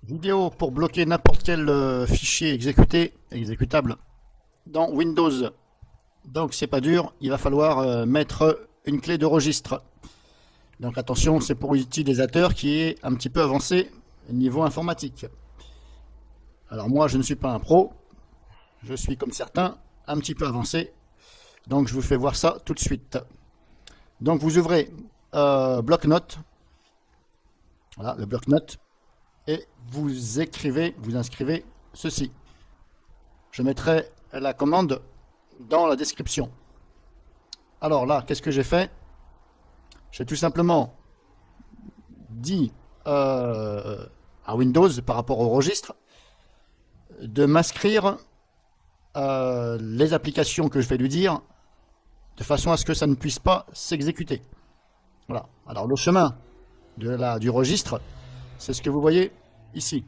Vidéo pour bloquer n'importe quel fichier exécutable dans Windows. Donc c'est pas dur, il va falloir mettre une clé de registre. Donc attention, c'est pour l'utilisateur qui est un petit peu avancé niveau informatique. Alors moi je ne suis pas un pro, je suis comme certains un petit peu avancé. Donc je vous fais voir ça tout de suite. Donc vous ouvrez bloc-notes, voilà le bloc-notes, et vous écrivez, vous inscrivez ceci. Je mettrai la commande dans la description. Alors là, qu'est-ce que j'ai fait? J'ai tout simplement dit à Windows par rapport au registre de m'inscrire les applications que je vais lui dire de façon à ce que ça ne puisse pas s'exécuter. Voilà. Alors le chemin du registre, c'est ce que vous voyez ici.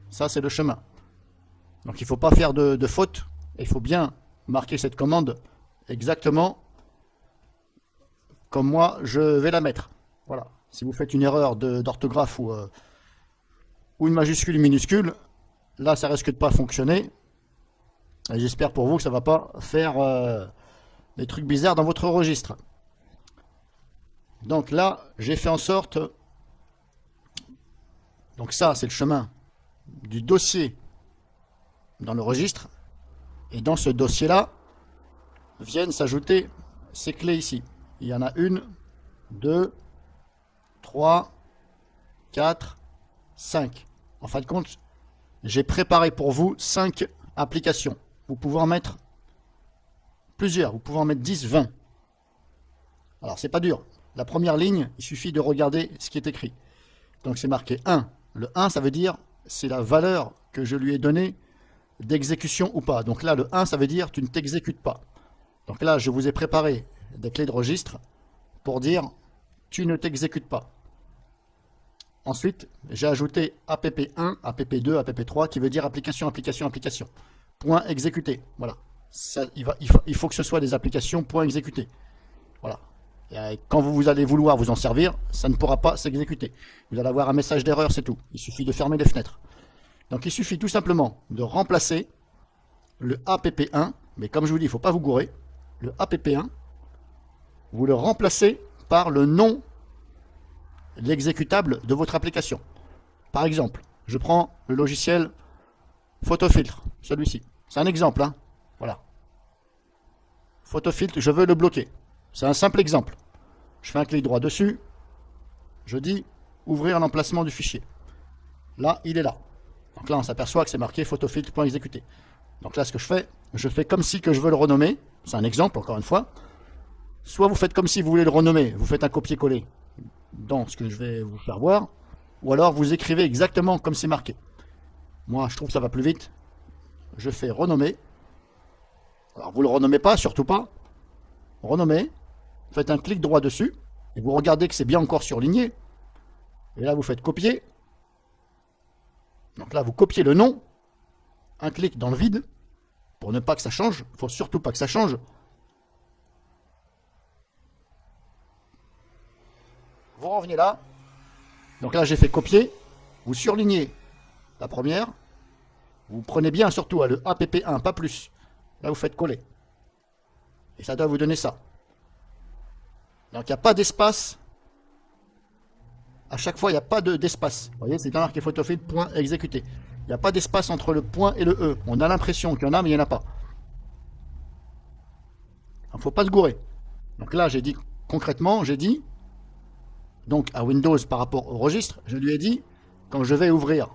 Ça, c'est le chemin. Donc il ne faut pas faire de faute. Il faut bien marquer cette commande exactement comme moi je vais la mettre. Voilà. Si vous faites une erreur d'orthographe ou une majuscule, une minuscule, là, ça risque de pas fonctionner. Et j'espère pour vous que ça ne va pas faire des trucs bizarres dans votre registre. Donc là, j'ai fait en sorte... Donc ça, c'est le chemin du dossier dans le registre. Et dans ce dossier-là, viennent s'ajouter ces clés ici. Il y en a 1, 2, 3, 4, 5. En fin de compte, j'ai préparé pour vous 5 applications. Vous pouvez en mettre plusieurs. Vous pouvez en mettre 10, 20. Alors, c'est pas dur. La première ligne, il suffit de regarder ce qui est écrit. Donc, c'est marqué 1. Le 1, ça veut dire, c'est la valeur que je lui ai donnée d'exécution ou pas. Donc là, le 1, ça veut dire, tu ne t'exécutes pas. Donc là, je vous ai préparé des clés de registre pour dire, tu ne t'exécutes pas. Ensuite, j'ai ajouté app1, app2, app3, qui veut dire application, application, application. Point exécuté. Voilà. Ça, il faut que ce soit des applications point exécuté. Voilà. Et quand vous allez vouloir vous en servir, ça ne pourra pas s'exécuter. Vous allez avoir un message d'erreur, c'est tout. Il suffit de fermer les fenêtres. Donc il suffit tout simplement de remplacer le app1, mais comme je vous dis, il ne faut pas vous gourer. Le app1, vous le remplacez par le nom, l'exécutable de votre application. Par exemple, je prends le logiciel Photofiltre, celui-ci. C'est un exemple, hein. Voilà. Photofiltre, je veux le bloquer. C'est un simple exemple. Je fais un clic droit dessus. Je dis ouvrir l'emplacement du fichier. Là, il est là. Donc là, on s'aperçoit que c'est marqué photofiltre.exécuter. Donc là, ce que je fais comme si que je veux le renommer. C'est un exemple, encore une fois. Soit vous faites comme si vous voulez le renommer. Vous faites un copier-coller dans ce que je vais vous faire voir. Ou alors, vous écrivez exactement comme c'est marqué. Moi, je trouve que ça va plus vite. Je fais renommer. Alors, vous ne le renommez pas, surtout pas. Renommer. Faites un clic droit dessus. Et vous regardez que c'est bien encore surligné. Et là, vous faites copier. Donc là, vous copiez le nom. Un clic dans le vide. Pour ne pas que ça change. Il ne faut surtout pas que ça change. Vous revenez là. Donc là, j'ai fait copier. Vous surlignez la première. Vous prenez bien surtout le app1, pas plus. Là, vous faites coller. Et ça doit vous donner ça. Donc, il n'y a pas d'espace. À chaque fois, il n'y a pas d'espace. Vous voyez, c'est dans marqué photofiltre.exécuter. Il n'y a pas d'espace entre le point et le E. On a l'impression qu'il y en a, mais il n'y en a pas. Il ne faut pas se gourer. Donc là, j'ai dit, concrètement, j'ai dit, donc à Windows par rapport au registre, je lui ai dit, quand je vais ouvrir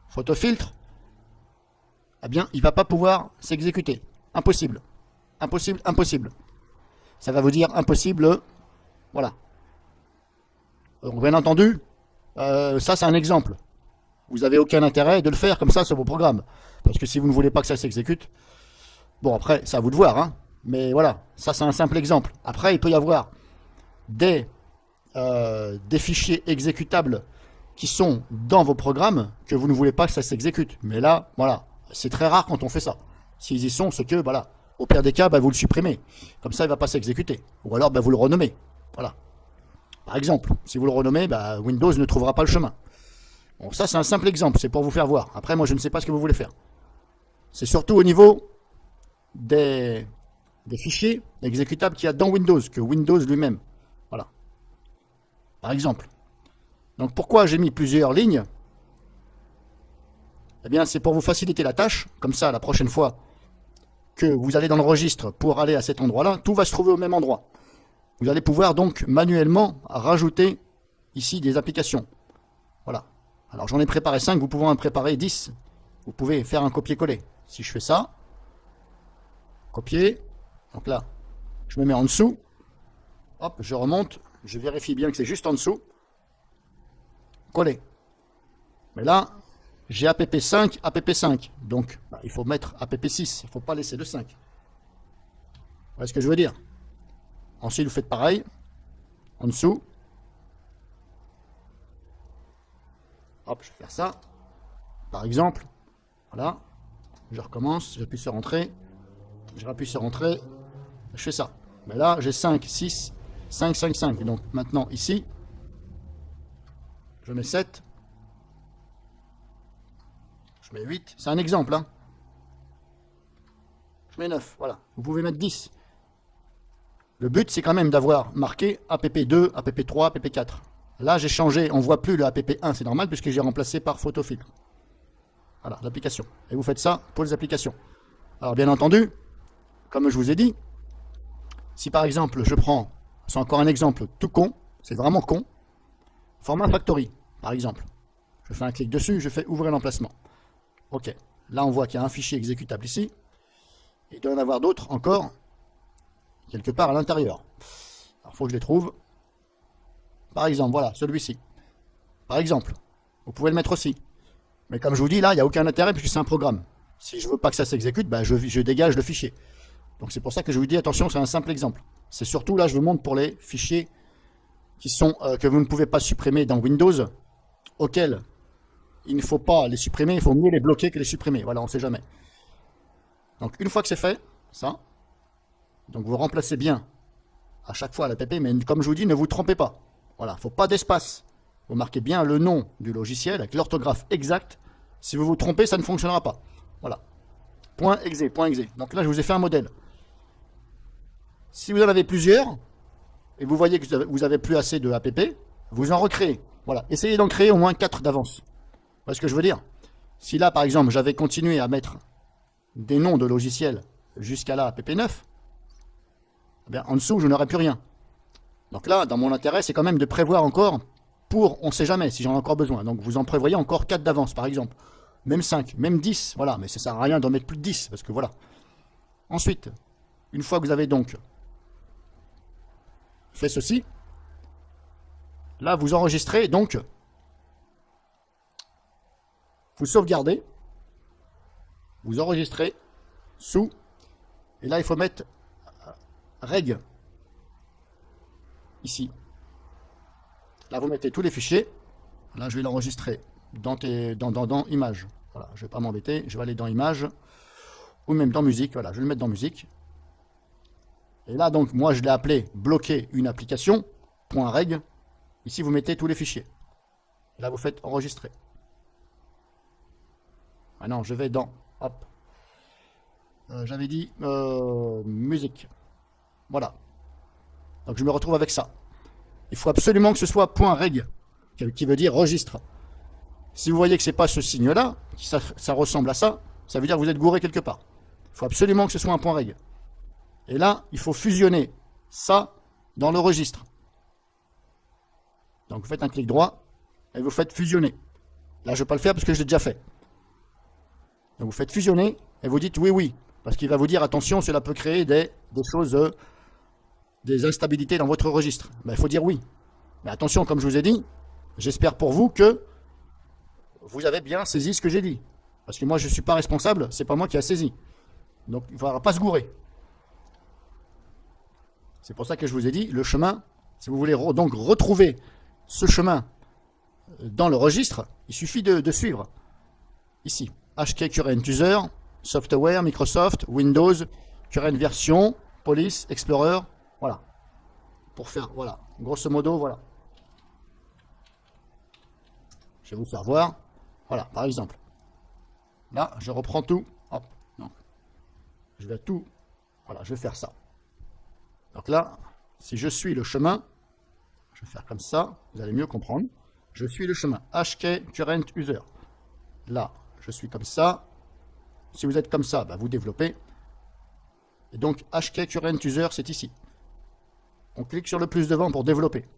Photofiltre, eh bien, il ne va pas pouvoir s'exécuter. Impossible. Impossible, impossible. Ça va vous dire impossible. Voilà. Donc, bien entendu, ça c'est un exemple. Vous n'avez aucun intérêt de le faire comme ça sur vos programmes. Parce que si vous ne voulez pas que ça s'exécute, bon après, c'est à vous de voir. Hein. Mais voilà, ça c'est un simple exemple. Après, il peut y avoir des fichiers exécutables qui sont dans vos programmes que vous ne voulez pas que ça s'exécute. Mais là, voilà, c'est très rare quand on fait ça. S'ils y sont, c'est que, voilà, au pire des cas, bah, vous le supprimez. Comme ça, il ne va pas s'exécuter. Ou alors, bah, vous le renommez. Voilà. Par exemple, si vous le renommez, bah, Windows ne trouvera pas le chemin. Bon, ça c'est un simple exemple, c'est pour vous faire voir. Après, moi je ne sais pas ce que vous voulez faire. C'est surtout au niveau des fichiers exécutables qu'il y a dans Windows, que Windows lui-même. Voilà. Par exemple. Donc pourquoi j'ai mis plusieurs lignes? Eh bien, c'est pour vous faciliter la tâche. Comme ça, la prochaine fois que vous allez dans le registre pour aller à cet endroit-là, tout va se trouver au même endroit. Vous allez pouvoir donc manuellement rajouter ici des applications. Voilà. Alors j'en ai préparé 5, vous pouvez en préparer 10. Vous pouvez faire un copier-coller. Si je fais ça, copier, donc là, je me mets en dessous, hop, je remonte, je vérifie bien que c'est juste en dessous, coller. Mais là, j'ai app5, app5, donc il faut mettre app6, il ne faut pas laisser de 5. Vous voyez ce que je veux dire? Ensuite, vous faites pareil, en dessous. Hop, je vais faire ça. Par exemple, voilà, je recommence, j'appuie sur Entrée, je rappuie sur Entrée, je fais ça. Mais là, j'ai 5, 6, 5, 5, 5. Et donc maintenant, ici, je mets 7, je mets 8, c'est un exemple, hein. Je mets 9, voilà. Vous pouvez mettre 10. Le but, c'est quand même d'avoir marqué app2, app3, app4. Là, j'ai changé, on ne voit plus le app1, c'est normal, puisque j'ai remplacé par photofiltre. Voilà, l'application. Et vous faites ça pour les applications. Alors, bien entendu, comme je vous ai dit, si par exemple, je prends, c'est encore un exemple tout con, c'est vraiment con, format factory, par exemple. Je fais un clic dessus, je fais ouvrir l'emplacement. Ok, là on voit qu'il y a un fichier exécutable ici. Il doit y en avoir d'autres encore, quelque part à l'intérieur. Alors, il faut que je les trouve. Par exemple, voilà, celui-ci. Par exemple, vous pouvez le mettre aussi. Mais comme je vous dis, là, il n'y a aucun intérêt puisque c'est un programme. Si je ne veux pas que ça s'exécute, ben, je dégage le fichier. Donc c'est pour ça que je vous dis, attention, c'est un simple exemple. C'est surtout, là, je vous montre pour les fichiers qui sont, que vous ne pouvez pas supprimer dans Windows, auxquels il ne faut pas les supprimer, il faut mieux les bloquer que les supprimer. Voilà, on ne sait jamais. Donc une fois que c'est fait, ça, donc vous remplacez bien à chaque fois l'app, mais comme je vous dis, ne vous trompez pas. Voilà, il ne faut pas d'espace. Vous marquez bien le nom du logiciel avec l'orthographe exacte. Si vous vous trompez, ça ne fonctionnera pas. Voilà. Point .exe, point .exe. Donc là, je vous ai fait un modèle. Si vous en avez plusieurs, et vous voyez que vous n'avez plus assez de app, vous en recréez. Voilà. Essayez d'en créer au moins 4 d'avance. Vous voyez ce que je veux dire? Si là, par exemple, j'avais continué à mettre des noms de logiciels jusqu'à là, app9, eh bien, en dessous, je n'aurais plus rien. Donc là, dans mon intérêt, c'est quand même de prévoir encore pour, on ne sait jamais si j'en ai encore besoin. Donc vous en prévoyez encore 4 d'avance, par exemple. Même 5, même 10, voilà. Mais ça ne sert à rien d'en mettre plus de 10, parce que voilà. Ensuite, une fois que vous avez donc fait ceci, là, vous enregistrez, donc, vous sauvegardez, vous enregistrez sous, et là, il faut mettre reg, ici. Là, vous mettez tous les fichiers. Là, je vais l'enregistrer dans Images. Voilà, je ne vais pas m'embêter. Je vais aller dans Images ou même dans Musique. Voilà, je vais le mettre dans Musique. Et là, donc, moi, je l'ai appelé bloquer une application. .reg. Ici, vous mettez tous les fichiers. Et là, vous faites enregistrer. Maintenant, je vais dans. Hop. J'avais dit musique. Voilà. Donc, je me retrouve avec ça. Il faut absolument que ce soit .reg, qui veut dire registre. Si vous voyez que ce n'est pas ce signe-là, ça ressemble à ça, ça veut dire que vous êtes gouré quelque part. Il faut absolument que ce soit un .reg. Et là, il faut fusionner ça dans le registre. Donc vous faites un clic droit et vous faites fusionner. Là, je ne vais pas le faire parce que je l'ai déjà fait. Donc vous faites fusionner et vous dites oui, oui. Parce qu'il va vous dire attention, cela peut créer des choses, des instabilités dans votre registre. Ben, il faut dire oui. Mais attention, comme je vous ai dit, j'espère pour vous que vous avez bien saisi ce que j'ai dit. Parce que moi, je ne suis pas responsable, c'est pas moi qui a saisi. Donc, il ne faudra pas se gourer. C'est pour ça que je vous ai dit, le chemin, si vous voulez donc retrouver ce chemin dans le registre, il suffit de suivre. Ici, HK Current User, Software, Microsoft, Windows, Current Version, Police, Explorer, voilà. Pour faire, voilà, grosso modo, voilà. Je vais vous faire voir. Voilà, par exemple. Là, je reprends tout. Hop, non. Je vais tout. Voilà, je vais faire ça. Donc là, si je suis le chemin, je vais faire comme ça, vous allez mieux comprendre. Je suis le chemin. HK current user. Là, je suis comme ça. Si vous êtes comme ça, bah, vous développez. Et donc, HK current user, c'est ici. On clique sur le plus devant pour développer.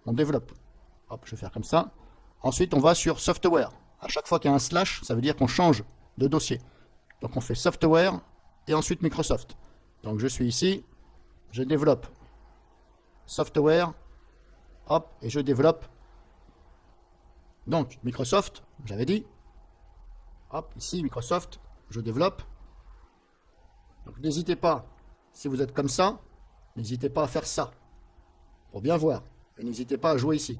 On développe. Hop, je vais faire comme ça. Ensuite, on va sur software. À chaque fois qu'il y a un slash, ça veut dire qu'on change de dossier. Donc, on fait software et ensuite Microsoft. Donc, je suis ici. Je développe software. Hop, et je développe. Donc, Microsoft, j'avais dit. Hop, ici, Microsoft, je développe. Donc, n'hésitez pas, si vous êtes comme ça, n'hésitez pas à faire ça. Pour bien voir. Et n'hésitez pas à jouer ici.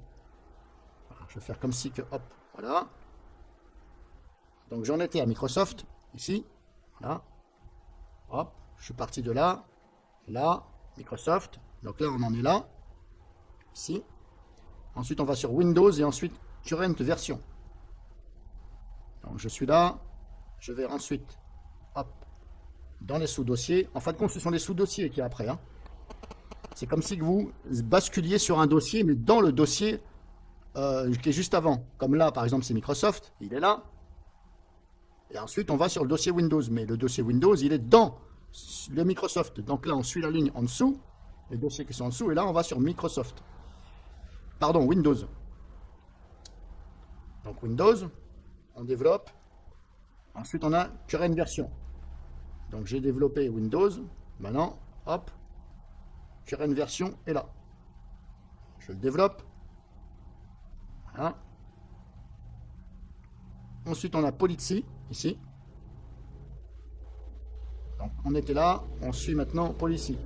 Voilà, je vais faire comme si que, hop, voilà. Donc, j'en étais à Microsoft, ici. Voilà. Hop, je suis parti de là. Là, Microsoft. Donc là, on en est là. Ici. Ensuite, on va sur Windows et ensuite current version. Donc, je suis là. Je vais ensuite, hop, dans les sous-dossiers. En fin de compte, ce sont les sous-dossiers qui est après. Hein. C'est comme si vous basculiez sur un dossier, mais dans le dossier qui est juste avant. Comme là, par exemple, c'est Microsoft. Il est là. Et ensuite, on va sur le dossier Windows. Mais le dossier Windows, il est dans le Microsoft. Donc là, on suit la ligne en dessous. Les dossiers qui sont en dessous. Et là, on va sur Microsoft. Pardon, Windows. Donc Windows, on développe. Ensuite, on a current version. Donc j'ai développé Windows. Maintenant, hop, current version est là. Je le développe. Voilà. Ensuite, on a Policy, ici. Donc, on était là, on suit maintenant Policy.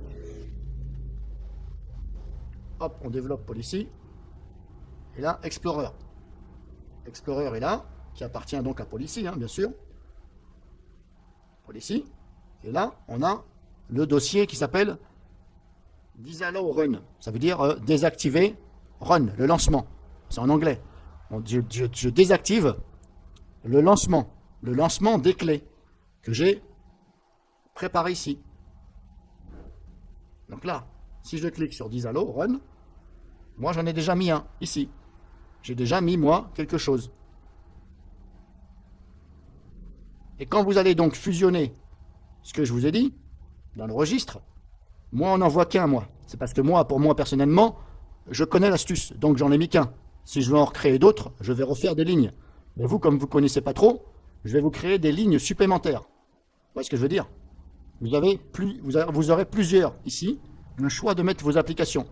Hop, on développe Policy. Et là, Explorer. Explorer est là, qui appartient donc à Policy, hein, bien sûr. Policy. Et là, on a le dossier qui s'appelle Disallow Run. Ça veut dire désactiver Run, le lancement. C'est en anglais. Je désactive le lancement des clés que j'ai préparé ici. Donc là, si je clique sur Disallow Run, moi j'en ai déjà mis un ici. J'ai déjà mis, moi, quelque chose. Et quand vous allez donc fusionner ce que je vous ai dit, dans le registre, moi, on n'en voit qu'un, moi. C'est parce que moi, pour moi, personnellement, je connais l'astuce. Donc, j'en ai mis qu'un. Si je veux en recréer d'autres, je vais refaire des lignes. Mais vous, comme vous ne connaissez pas trop, je vais vous créer des lignes supplémentaires. Vous voyez ce que je veux dire? Vous aurez plusieurs ici, le choix de mettre vos applications.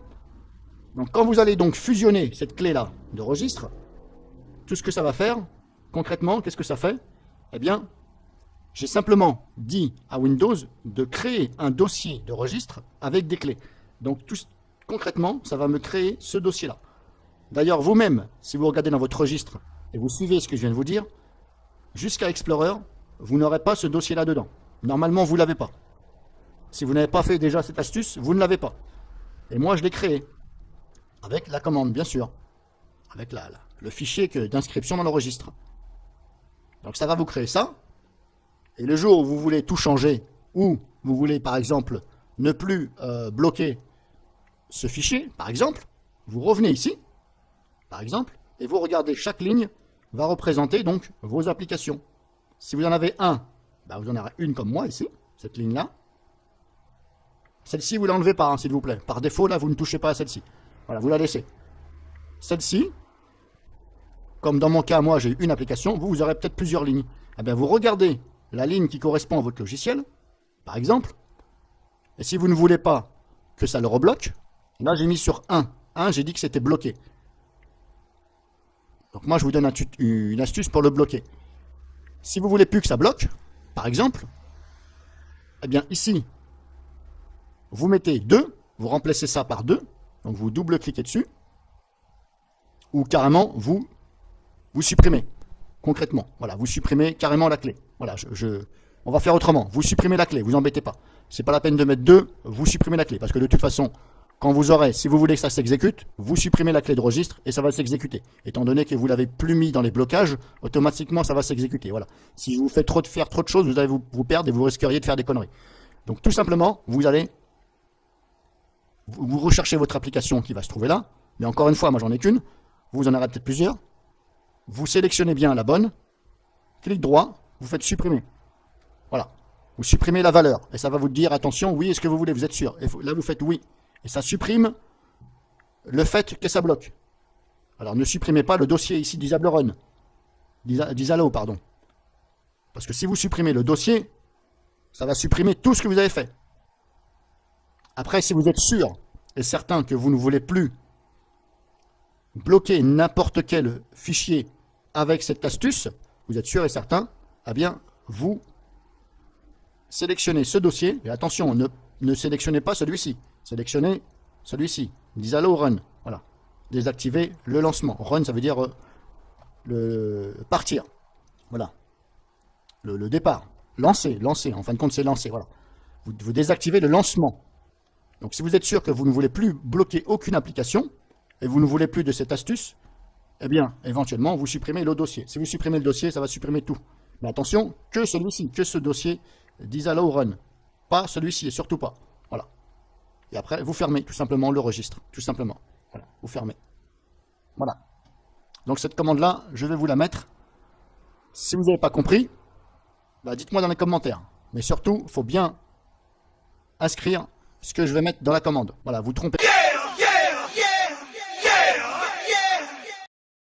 Donc, quand vous allez donc fusionner cette clé-là de registre, tout ce que ça va faire, concrètement, qu'est-ce que ça fait? Eh bien, j'ai simplement dit à Windows de créer un dossier de registre avec des clés. Donc, concrètement, ça va me créer ce dossier-là. D'ailleurs, vous-même, si vous regardez dans votre registre et vous suivez ce que je viens de vous dire, jusqu'à Explorer, vous n'aurez pas ce dossier-là dedans. Normalement, vous ne l'avez pas. Si vous n'avez pas fait déjà cette astuce, vous ne l'avez pas. Et moi, je l'ai créé. Avec la commande, bien sûr. Avec le fichier d'inscription dans le registre. Donc, ça va vous créer ça. Et le jour où vous voulez tout changer, ou vous voulez, par exemple, ne plus bloquer ce fichier, par exemple, vous revenez ici, par exemple, et vous regardez chaque ligne va représenter donc vos applications. Si vous en avez un, bah vous en aurez une comme moi ici, cette ligne-là. Celle-ci, vous ne l'enlevez pas, hein, s'il vous plaît. Par défaut, là, vous ne touchez pas à celle-ci. Voilà, vous la laissez. Celle-ci, comme dans mon cas, moi, j'ai une application, vous aurez peut-être plusieurs lignes. Eh bien, vous regardez la ligne qui correspond à votre logiciel, par exemple, et si vous ne voulez pas que ça le rebloque, là, j'ai mis sur 1. 1, j'ai dit que c'était bloqué. Donc moi, je vous donne une astuce pour le bloquer. Si vous voulez plus que ça bloque, par exemple, eh bien ici, vous mettez 2, vous remplacez ça par 2, donc vous double-cliquez dessus, ou carrément, vous supprimez, concrètement. Voilà, vous supprimez carrément la clé. Voilà, on va faire autrement. Vous supprimez la clé, vous embêtez pas. C'est pas la peine de mettre 2, vous supprimez la clé, parce que de toute façon, Quand vous aurez, si vous voulez que ça s'exécute, vous supprimez la clé de registre et ça va s'exécuter. Étant donné que vous l'avez plus mis dans les blocages, automatiquement ça va s'exécuter. Voilà. Si vous faites faire trop de choses, vous allez vous perdre et vous risqueriez de faire des conneries. Donc tout simplement, vous recherchez votre application qui va se trouver là. Mais encore une fois, moi j'en ai qu'une. Vous en aurez peut-être plusieurs. Vous sélectionnez bien la bonne. Clic droit, vous faites supprimer. Voilà. Vous supprimez la valeur. Et ça va vous dire, attention, oui, est-ce que vous voulez, vous êtes sûr. Et là, vous faites oui. Et ça supprime le fait que ça bloque. Alors, ne supprimez pas le dossier ici d'Isablerun. d'Isalo, pardon. Parce que si vous supprimez le dossier, ça va supprimer tout ce que vous avez fait. Après, si vous êtes sûr et certain que vous ne voulez plus bloquer n'importe quel fichier avec cette astuce, vous êtes sûr et certain, eh bien, vous sélectionnez ce dossier, et attention, ne sélectionnez pas celui-ci, sélectionnez celui-ci, Disalo Run, voilà, désactivez le lancement, Run ça veut dire le partir, voilà, le départ, lancer, en fin de compte c'est lancer, voilà, vous désactivez le lancement. Donc si vous êtes sûr que vous ne voulez plus bloquer aucune application, et vous ne voulez plus de cette astuce, eh bien, éventuellement, vous supprimez le dossier. Si vous supprimez le dossier, ça va supprimer tout. Mais attention, que celui-ci, que ce dossier d'Isalo Run. Pas celui-ci, et surtout pas. Voilà. Et après, vous fermez tout simplement le registre. Tout simplement. Voilà, vous fermez. Voilà. Donc cette commande-là, je vais vous la mettre. Si vous n'avez pas compris, bah, dites-moi dans les commentaires. Mais surtout, il faut bien inscrire ce que je vais mettre dans la commande. Voilà, vous trompez.